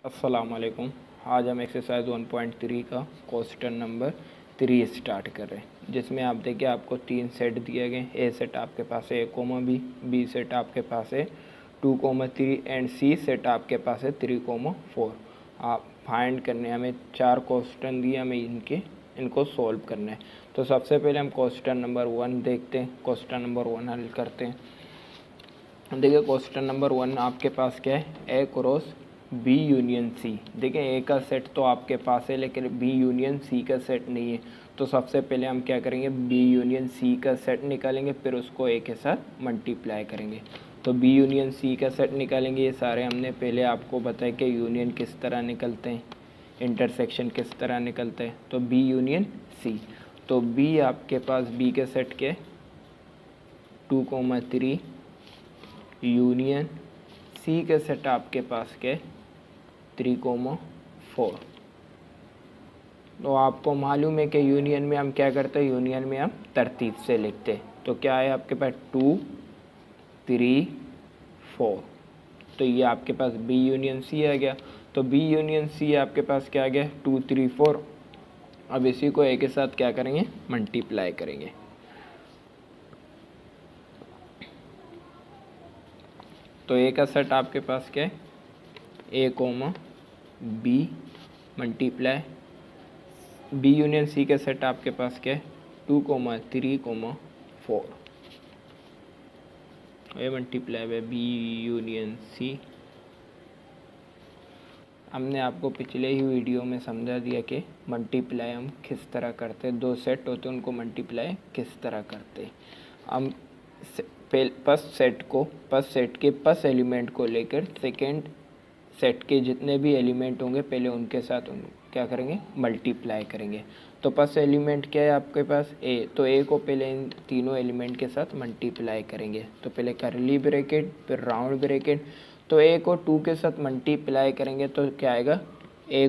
अस्सलाम वालेकुम। आज हम एक्सरसाइज 1.3 का क्वेश्चन नंबर 3 स्टार्ट कर रहे हैं, जिसमें आप देखिए आपको 3 सेट दिए गए। ए सेट आपके पास है A, बी सेट आपके पास है 2, 3 एंड सी सेट आपके पास है 3, 4। आप फाइंड करने हमें 4 क्वेश्चन दिए, हमें इनको सॉल्व करना है। तो सबसे पहले हम क्वेश्चन नंबर 1 देखते हैं। क्वेश्चन नंबर 1 हल करते हैं। देखिए क्वेश्चन नंबर 1 आपके पास क्या है, ए क्रॉस बी यूनियन सी। देखिए ए का सेट तो आपके पास है, लेकिन बी यूनियन सी का सेट नहीं है। तो सबसे पहले हम क्या करेंगे, बी यूनियन सी का सेट निकालेंगे, फिर उसको ए के साथ मल्टीप्लाई करेंगे। तो बी यूनियन सी का सेट निकालेंगे। ये सारे हमने पहले आपको बताया कि यूनियन किस तरह निकलते हैं, इंटरसेक्शन किस तरह निकलते हैं। तो बी यूनियन सी, तो बी आपके पास बी के सेट के 2, 3 यूनियन सी के सेट आपके पास के 3, 4। तो आपको मालूम है कि यूनियन में हम क्या करते हैं, यूनियन में हम तरतीब से लिखते हैं। तो क्या है आपके पास 2, 3, 4। तो ये आपके पास बी यूनियन सी आ गया। तो बी यूनियन सी आपके पास क्या आ गया, 2, 3, 4। अब इसी को ए के साथ क्या करेंगे, मल्टीप्लाई करेंगे। तो ए का सेट आपके पास क्या है, A, B multiply B union C का सेट आपके पास क्या है, 2, 3, 4। A multiply by B union C. हमने आपको पिछले ही वीडियो में समझा दिया कि मल्टीप्लाई हम किस तरह करते हैं। 2 सेट होते हैं, उनको मल्टीप्लाई किस तरह करते हैं। हम फर्स्ट सेट के फर्स्ट एलिमेंट को लेकर सेकेंड सेट के जितने भी एलिमेंट होंगे पहले उनके साथ क्या करेंगे, मल्टीप्लाई करेंगे। तो फर्स्ट एलिमेंट क्या है आपके पास, ए। तो ए को पहले इन तीनों एलिमेंट के साथ मल्टीप्लाई करेंगे। तो पहले करली ब्रैकेट फिर राउंड ब्रैकेट। तो ए को 2 के साथ मल्टीप्लाई करेंगे तो क्या आएगा, A,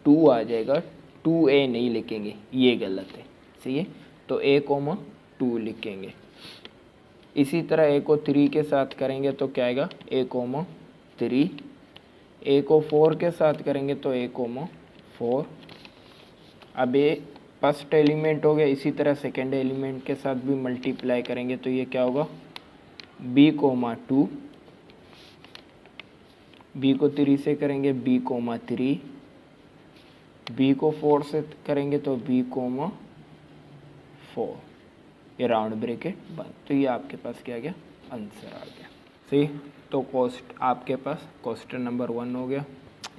2 आ जाएगा। 2A नहीं लिखेंगे, ये गलत है, सही है। तो A, 2 लिखेंगे। इसी तरह ए को 3 के साथ करेंगे तो क्या आएगा, A, 3। ए को 4 के साथ करेंगे तो A, 4। अब ये फर्स्ट एलिमेंट हो गया। इसी तरह सेकेंड एलिमेंट के साथ भी मल्टीप्लाई करेंगे तो ये क्या होगा, B, 2। B को 3 से करेंगे B, 3। B को 4 से करेंगे तो B, 4। ये राउंड ब्रैकेट बंद। तो ये आपके पास क्या आ गया, आंसर आ गया, सही। तो आपके पास क्वेश्चन नंबर 1 हो गया।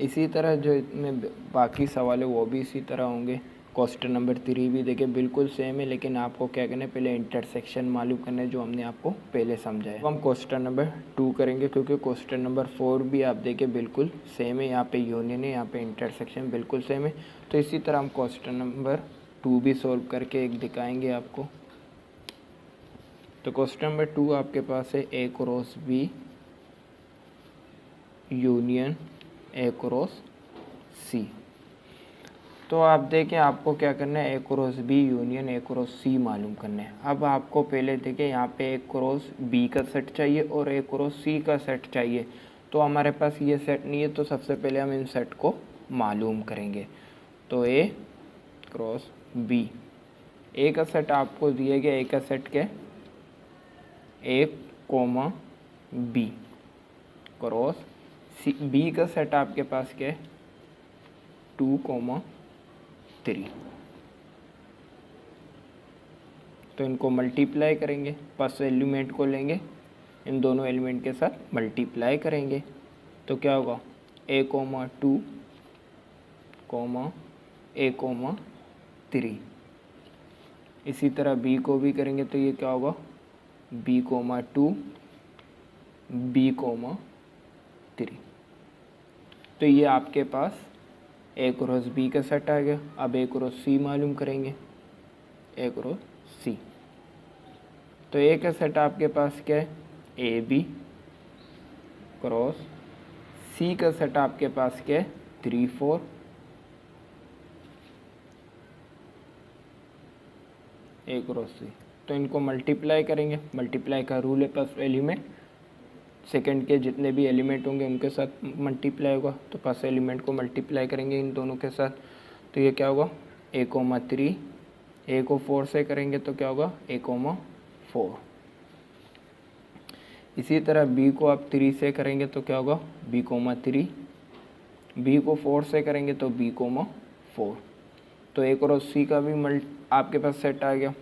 इसी तरह जो इतने बाकी सवाल है वो भी इसी तरह होंगे। क्वेश्चन नंबर 3 भी देखिए बिल्कुल सेम है, लेकिन आपको क्या करना है, पहले इंटरसेक्शन मालूम करना है, जो हमने आपको पहले समझाया। अब हम क्वेश्चन नंबर 2 करेंगे, क्योंकि क्वेश्चन नंबर 4 भी आप देखिए बिल्कुल सेम है। यहाँ पे यूनियन है, यहाँ पे इंटरसेक्शन बिल्कुल सेम है। तो इसी तरह हम क्वेश्चन नंबर 2 भी सॉल्व करके एक दिखाएंगे आपको। तो क्वेश्चन नंबर 2 आपके पास है A cross B union A cross C। तो आप देखें आपको क्या करना है, A cross B union A cross C मालूम करना है। अब आपको पहले देखें यहाँ पे A क्रॉस B का सेट चाहिए और A क्रॉस C का सेट चाहिए। तो हमारे पास ये सेट नहीं है, तो सबसे पहले हम इन सेट को मालूम करेंगे। तो A क्रॉस B, A का सेट आपको दिया गया, A का सेट क्या है, A, B cross C। B का सेट आपके पास क्या है, 2, 3। तो इनको मल्टीप्लाई करेंगे, फर्स्ट एलिमेंट को लेंगे, इन दोनों एलिमेंट के साथ मल्टीप्लाई करेंगे तो क्या होगा, A, 2, A, 3। इसी तरह B को भी करेंगे तो ये क्या होगा, B, 2, B, 3। तो ये आपके पास A क्रॉस B का सेट आ गया। अब A क्रॉस C मालूम करेंगे, A क्रॉस C। तो A का सेट आपके पास क्या है, AB क्रॉस C का सेट आपके पास क्या है, 3, 4। A cross C। तो इनको मल्टीप्लाई करेंगे, मल्टीप्लाई का रूल है, प्लस एलिमेंट सेकंड के जितने भी एलिमेंट होंगे उनके साथ मल्टीप्लाई होगा, तो फर्स्ट एलिमेंट को मल्टीप्लाई करेंगे इन दोनों के साथ, तो ये क्या होगा A,3, A को 4 से करेंगे तो क्या होगा A,4। इसी तरह B को आप 3 से करेंगे तो क्या होगा B,3, B को 4 से करेंगे तो B,4। तो A क्रॉस C का भी आपके पास सेट आ गया,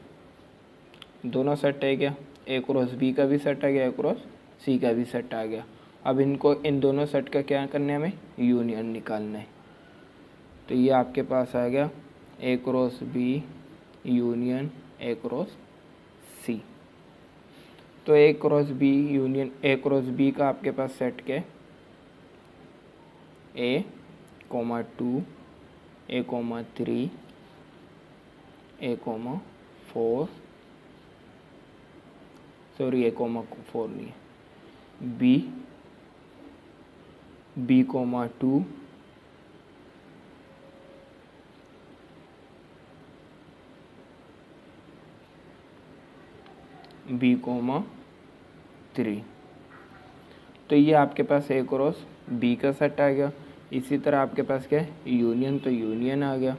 दोनों सेट है क्या, A क्रॉस B का भी सेट आ गया, A क्रॉस C का भी सेट आ गया। अब इनको इन दोनों सेट का क्या करना है, हमें यूनियन निकालना है। तो ये आपके पास आ गया A cross B union A cross C। तो A cross B union A cross B का आपके पास सेट क्या है, A,2 A,3 A,4 sorry A,4 नहीं है, B,2 B,3। तो ये आपके पास A क्रॉस B का सेट आ गया। इसी तरह आपके पास क्या है यूनियन, तो यूनियन आ गया।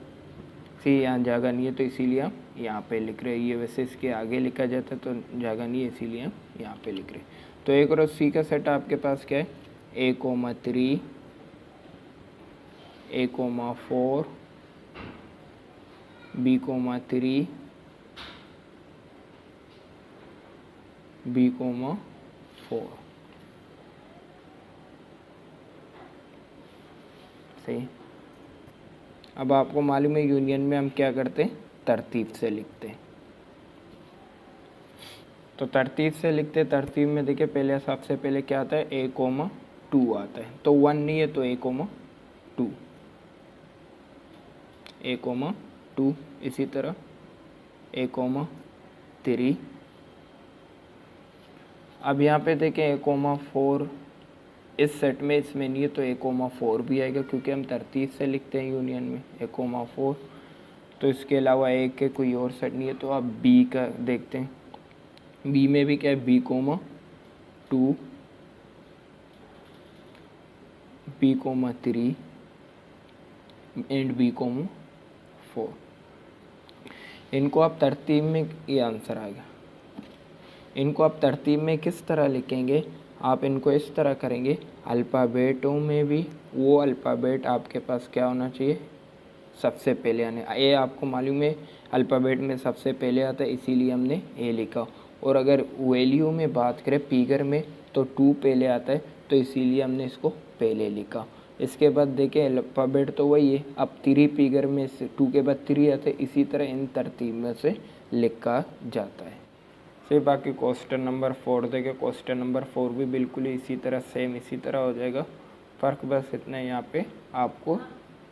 सी यहाँ जगह नहीं है तो इसीलिए हम यहाँ पे लिख रहे हैं, ये वैसे इसके आगे लिखा जाता है तो जगह नहीं है इसीलिए हम यहाँ पे लिख रहे हैं। तो A क्रॉस C का सेट आपके पास क्या है A,3 A,4 B,3 B,4 सही। अब आपको मालूम है यूनियन में हम क्या करते हैं, तरतीब से लिखते हैं। तो तरतीब से लिखते, तरतीब में देखिए पहले सबसे पहले क्या आता है A,2 आता है, तो 1 नहीं है तो A,2 A,2। इसी तरह A,3। अब यहाँ पे देखें A,4 इस सेट में इसमें नहीं है तो A,4 भी आएगा, क्योंकि हम तरतीब से लिखते हैं यूनियन में A,4। तो इसके अलावा A के कोई और सेट नहीं है, तो आप B का देखते हैं। B में भी क्या है B,2 B,3 एंड B,4। इनको आप तरतीब में, ये आंसर आ गया। इनको आप तरतीब में किस तरह लिखेंगे, आप इनको इस तरह करेंगे, अल्फ़ाबेटों में भी वो अल्फ़ाबेट आपके पास क्या होना चाहिए सबसे पहले आने। ए आपको मालूम है अल्फ़ाबेट में सबसे पहले आता है, इसीलिए हमने ए लिखा। और अगर वैल्यू में बात करें फिगर में तो 2 पहले आता है, तो इसीलिए हमने इसको पहले लिखा। इसके बाद देखिए अल्फ़ाबेट तो वही है, अब 3 फिगर में से 2 के बाद 3 आते हैं, इसी तरह इन तरतीब में से लिखा जाता है। फिर बाकी क्वेश्चन नंबर 4 देखें, क्वेश्चन नंबर 4 भी बिल्कुल इसी तरह सेम इसी तरह हो जाएगा। फ़र्क बस इतना है, यहाँ पे आपको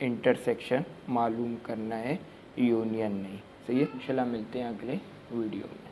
इंटरसेक्शन मालूम करना है, यूनियन नहीं। सही है, इंशाल्लाह मिलते हैं अगले वीडियो में।